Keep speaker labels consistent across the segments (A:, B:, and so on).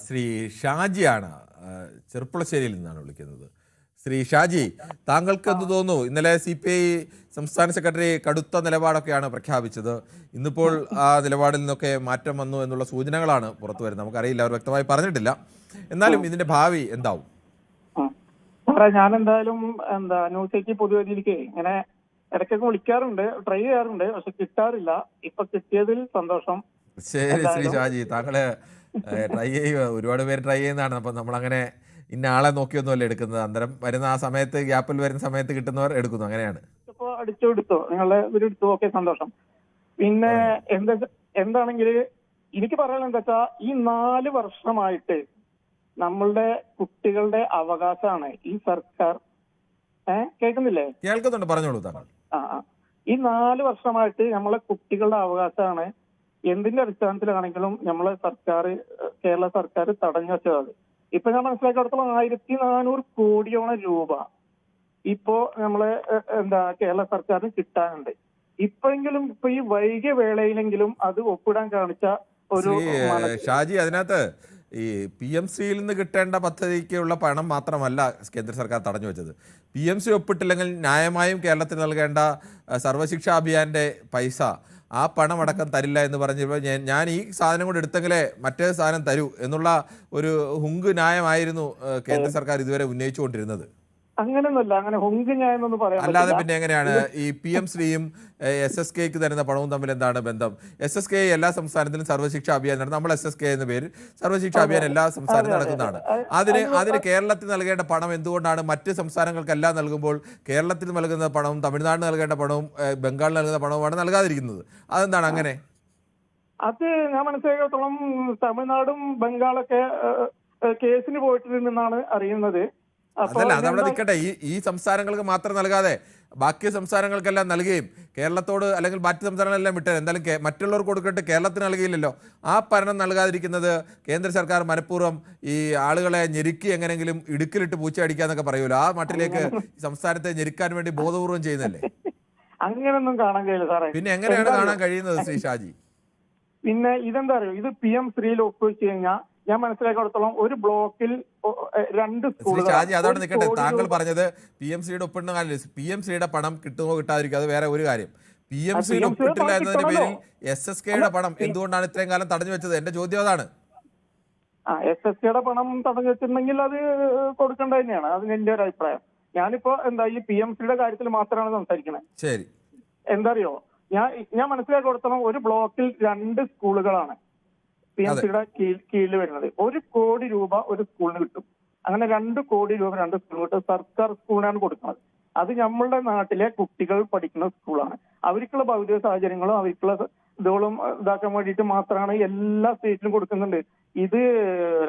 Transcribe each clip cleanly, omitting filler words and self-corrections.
A: ശ്രീ ഷാജിയാണ്. ചെറുപ്പുളശ്ശേരിയിൽ നിന്നാണ് വിളിക്കുന്നത്. ശ്രീ ഷാജി, താങ്കൾക്ക് എന്ത് തോന്നുന്നു? ഇന്നലെ CPI സംസ്ഥാന സെക്രട്ടറി കടുത്ത നിലപാടൊക്കെയാണ് പ്രഖ്യാപിച്ചത്. ഇന്നിപ്പോൾ ആ നിലപാടിൽ നിന്നൊക്കെ മാറ്റം വന്നു എന്നുള്ള സൂചനകളാണ് പുറത്തു വരുന്നത്. നമുക്കറിയില്ല, അവർ വ്യക്തമായി പറഞ്ഞിട്ടില്ല. എന്നാലും ഇതിന്റെ ഭാവി എന്താവും?
B: ഞാൻ എന്തായാലും ന്യൂസ് 8 പൊതുവേദിയിലേക്ക് ഇങ്ങനെ ഇടയ്ക്കൊക്കെ വിളിക്കാറുണ്ട്, ട്രൈ ചെയ്യാറുണ്ട്, പക്ഷെ കിട്ടാറില്ല. ഇപ്പൊ കിട്ടിയതിൽ സന്തോഷം.
A: ശരി ശ്രീ ഷാജി, താങ്കള് ട്രൈ ചെയ്യുക. ഒരുപാട് പേര് ട്രൈ ചെയ്യുന്നതാണ്. അപ്പം നമ്മളങ്ങനെ ഇന്ന ആളെ നോക്കിയൊന്നുമല്ല എടുക്കുന്നത്. അന്നേരം വരുന്ന ആ സമയത്ത്, ഗ്യാപ്പിൽ വരുന്ന സമയത്ത് കിട്ടുന്നവർ എടുക്കുന്നു, അങ്ങനെയാണ്.
B: ഇപ്പൊ എടുത്തു നിങ്ങളുടെ ഇവരെടുത്തു, ഓക്കെ, സന്തോഷം. പിന്നെ എന്താണെങ്കിൽ എനിക്ക് പറയാനുള്ള എന്താ വെച്ചാ, ഈ 4 വർഷമായിട്ട് നമ്മളുടെ കുട്ടികളുടെ അവകാശമാണ് ഈ സർക്കാർ. കേൾക്കുന്നില്ലേ?
A: കേൾക്കുന്നുണ്ട്, പറഞ്ഞോളൂ താങ്കൾ.
B: ഈ 4 വർഷമായിട്ട് നമ്മളെ കുട്ടികളുടെ അവകാശമാണ് എന്തിന്റെ അടിസ്ഥാനത്തിലാണെങ്കിലും നമ്മളെ സർക്കാർ, കേരള സർക്കാർ തടഞ്ഞു വെച്ചത്. ഇപ്പൊ ഞാൻ മനസ്സിലാക്കിയിടത്തോളം 1400 കോടിയോളം രൂപ ഇപ്പോ നമ്മളെ കേരള സർക്കാരിന് കിട്ടാനുണ്ട്. ഇപ്പോഴെങ്കിലും ഇപ്പൊ ഈ വൈകിയ വേളയിലെങ്കിലും അത് ഒപ്പിടാൻ കാണിച്ച ഒരു
A: ഷാജി, അതിനകത്ത് ഈ PMCയിൽ നിന്ന് കിട്ടേണ്ട പദ്ധതിക്കുള്ള പണം മാത്രമല്ല കേന്ദ്ര സർക്കാർ തടഞ്ഞു വെച്ചത്. PMC ഒപ്പിട്ടില്ലെങ്കിൽ ന്യായമായും കേരളത്തിന് നൽകേണ്ട സർവശിക്ഷാ അഭിയാന്റെ പൈസ, ആ പണം അടക്കം തരില്ല എന്ന് പറഞ്ഞപ്പോൾ ഞാൻ ഈ സാധനം കൂടെ എടുത്തെങ്കിലേ മറ്റേ സാധനം തരൂ എന്നുള്ള ഒരു ഹുങ്ക് ന്യായമായിരുന്നു കേന്ദ്ര സർക്കാർ ഇതുവരെ ഉന്നയിച്ചുകൊണ്ടിരുന്നത്.
B: അങ്ങനെയൊന്നുമല്ല, അങ്ങനെ ഹുങ്ക് ന്യായമൊന്നും പറയാൻ
A: അല്ലാതെ പിന്നെ എങ്ങനെയാണ് ഈ PMCയും SSKക്ക് തരുന്ന പണവും തമ്മിൽ എന്താണ് ബന്ധം? SSK എല്ലാ സംസ്ഥാനത്തിലും സർവശിക്ഷാ അഭിയാൻ നടത്തും. നമ്മൾ SSK എന്ന പേരിൽ സർവശിക്ഷാ അഭിയാൻ എല്ലാ സംസ്ഥാനത്തും നടക്കുന്നതാണ്. അതിന് കേരളത്തിൽ നൽകേണ്ട പണം എന്തുകൊണ്ടാണ് മറ്റ് സംസ്ഥാനങ്ങൾക്കെല്ലാം നൽകുമ്പോൾ കേരളത്തിൽ നൽകുന്ന പണവും തമിഴ്നാടിന് നൽകേണ്ട പണവും ബംഗാളിൽ നൽകുന്ന പണവുമാണ് നൽകാതിരിക്കുന്നത്? അതെന്താണ് അങ്ങനെ?
B: അത് ഞാൻ മനസ്സിലാക്കിയത്തോളം തമിഴ്നാടും ബംഗാളൊക്കെ കേസിന് പോയിട്ടുണ്ടെന്നാണ് അറിയുന്നത്.
A: അതല്ല, അതവിടെ നിൽക്കട്ടെ. ഈ സംസ്ഥാനങ്ങൾക്ക് മാത്രം നൽകാതെ ബാക്കി സംസ്ഥാനങ്ങൾക്കെല്ലാം നൽകുകയും കേരളത്തോട് അല്ലെങ്കിൽ മറ്റ് സംസ്ഥാനങ്ങളെല്ലാം വിട്ടേ, എന്തായാലും മറ്റുള്ളവർക്ക് കൊടുക്കട്ടെ, കേരളത്തിന് നൽകിയില്ലല്ലോ. ആ പണം നൽകാതിരിക്കുന്നത് കേന്ദ്ര സർക്കാർ മനഃപൂർവ്വം ഈ ആളുകളെ ഞെരുക്കി എങ്ങനെങ്കിലും ഇടുക്കിലിട്ട് പൂച്ച അടിക്കാന്നൊക്കെ പറയുമല്ലോ, ആ മട്ടിലേക്ക് സംസ്ഥാനത്തെ ഞെരുക്കാൻ വേണ്ടി ബോധപൂർവം ചെയ്യുന്നല്ലേ?
B: അങ്ങനൊന്നും കാണാൻ കഴിയില്ല സാറേ.
A: പിന്നെ എങ്ങനെയാണ് കാണാൻ കഴിയുന്നത് ശ്രീ ഷാജി?
B: പിന്നെ ഇതെന്താ അറിയോ, ഇത് PM3 ഒപ്പുവെച്ച് കഴിഞ്ഞാൽ ഞാൻ മനസ്സിലാക്കിടത്തോളം ഒരു ബ്ലോക്കിൽ 2 സ്കൂളുകൾ.
A: ഷാജി, അതോടെ നിൽക്കട്ടെ. താങ്കൾ പറഞ്ഞത് PMCയുടെ ഒപ്പിടുന്ന കാര്യം, PMCയുടെ പണം കിട്ടുമോ കിട്ടാതിരിക്കും, അത് വേറെ ഒരു കാര്യം. PMCയിൽ ഒപ്പിട്ടില്ല എന്നതിന്റെ പേരിൽ SSKയുടെ പണം എന്തുകൊണ്ടാണ് ഇത്രയും കാലം തടഞ്ഞു വെച്ചത്? എന്റെ ചോദ്യം അതാണ്.
B: SSKയുടെ പണം തടഞ്ഞു വെച്ചിട്ടുണ്ടെങ്കിൽ അത് കൊടുക്കേണ്ട തന്നെയാണ്. അതിന് എന്റെ ഒരു അഭിപ്രായം. ഞാനിപ്പോ ഈ PMCയുടെ കാര്യത്തിൽ മാത്രമാണ് സംസാരിക്കുന്നത്.
A: ശരി,
B: എന്താ അറിയോ, ഞാൻ മനസ്സിലാക്കി കൊടുത്തോളം ഒരു ബ്ലോക്കിൽ 2 സ്കൂളുകളാണ് PMCയുടെ കീഴിൽ വരുന്നത്. 1 കോടി രൂപ ഒരു സ്കൂളിന് കിട്ടും. അങ്ങനെ 2 കോടി രൂപ 2 സ്കൂളിന് കിട്ടും. സർക്കാർ സ്കൂളിനാണ് കൊടുക്കുന്നത്. അത് നമ്മളുടെ നാട്ടിലെ കുട്ടികൾ പഠിക്കുന്ന സ്കൂളാണ്. അവർക്കുള്ള ഭൗതിക സാഹചര്യങ്ങളും അവർക്കുള്ള ഇതുകളും ഇതാക്കാൻ വേണ്ടിയിട്ട് മാത്രമാണ് എല്ലാ സ്റ്റേറ്റിലും കൊടുക്കുന്നുണ്ട്. ഇത്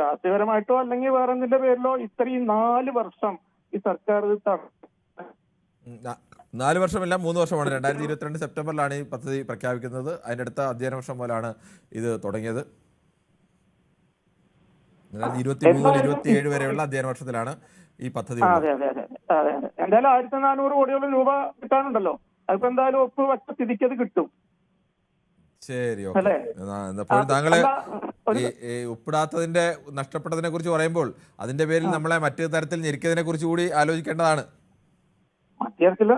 B: രാഷ്ട്രീയപരമായിട്ടോ അല്ലെങ്കിൽ വേറെ എന്തിന്റെ പേരിലോ ഇത്രയും 4 വർഷം ഈ സർക്കാർ
A: 4 വർഷമല്ല, 3 വർഷമാണ്. 2022 സെപ്റ്റംബറിലാണ് ഈ പദ്ധതി പ്രഖ്യാപിക്കുന്നത്. അതിൻ്റെ അടുത്ത അധ്യയന വർഷം മുതലാണ് ഇത് തുടങ്ങിയത്. 2023 മുതൽ 27 വരെയുള്ള അധ്യയന വർഷത്തിലാണ് ഈ പദ്ധതി.
B: എന്തായാലും 1400 കോടിയോളം രൂപ കിട്ടാനുണ്ടല്ലോ. അതിപ്പോ എന്തായാലും ഒപ്പ് വെച്ച സ്ഥിതിക്ക് അത് കിട്ടും.
A: ശരി, ഓക്കെ. അപ്പോൾ താങ്കള് ഈ ഒപ്പിടാത്തതിന്റെ നഷ്ടപ്പെട്ടതിനെ കുറിച്ച് പറയുമ്പോൾ അതിന്റെ പേരിൽ നമ്മളെ മറ്റു തരത്തിൽ ഞെരുക്കിയതിനെ കുറിച്ച് കൂടി ആലോചിക്കേണ്ടതാണ്.
B: മധ്യത്തില്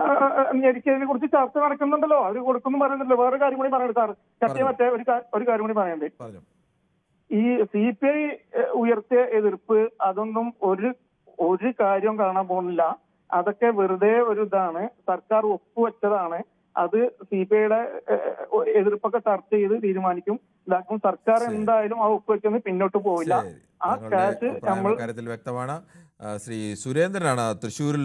B: ഞെരുക്കിയതിനെ കുറിച്ച് ചർച്ച നടക്കുന്നുണ്ടല്ലോ, അവര് കൊടുക്കുന്നു പറയുന്നുണ്ടല്ലോ. വേറെ കാര്യം കൂടി പറയുന്നത് സാർ, മറ്റേ ഒരു കാര്യം കൂടി പറയണ്ടേ. ഈ CPI ഉയർത്തിയ എതിർപ്പ് അതൊന്നും ഒരു കാര്യം കാണാൻ പോകുന്നില്ല. അതൊക്കെ വെറുതെ ഒരു ഇതാണ്. സർക്കാർ ഒപ്പുവെച്ചതാണ്. അത് CPIയുടെ എതിർപ്പൊക്കെ ചർച്ച ചെയ്ത് തീരുമാനിക്കും, ഇതാക്കും. സർക്കാർ എന്തായാലും ആ ഒപ്പുവെച്ചൊന്നും പിന്നോട്ട് പോവില്ല. ആ കാശ് നമ്മൾ
A: വ്യക്തമാണ്. ശ്രീ സുരേന്ദ്രനാണ് തൃശ്ശൂരിൽ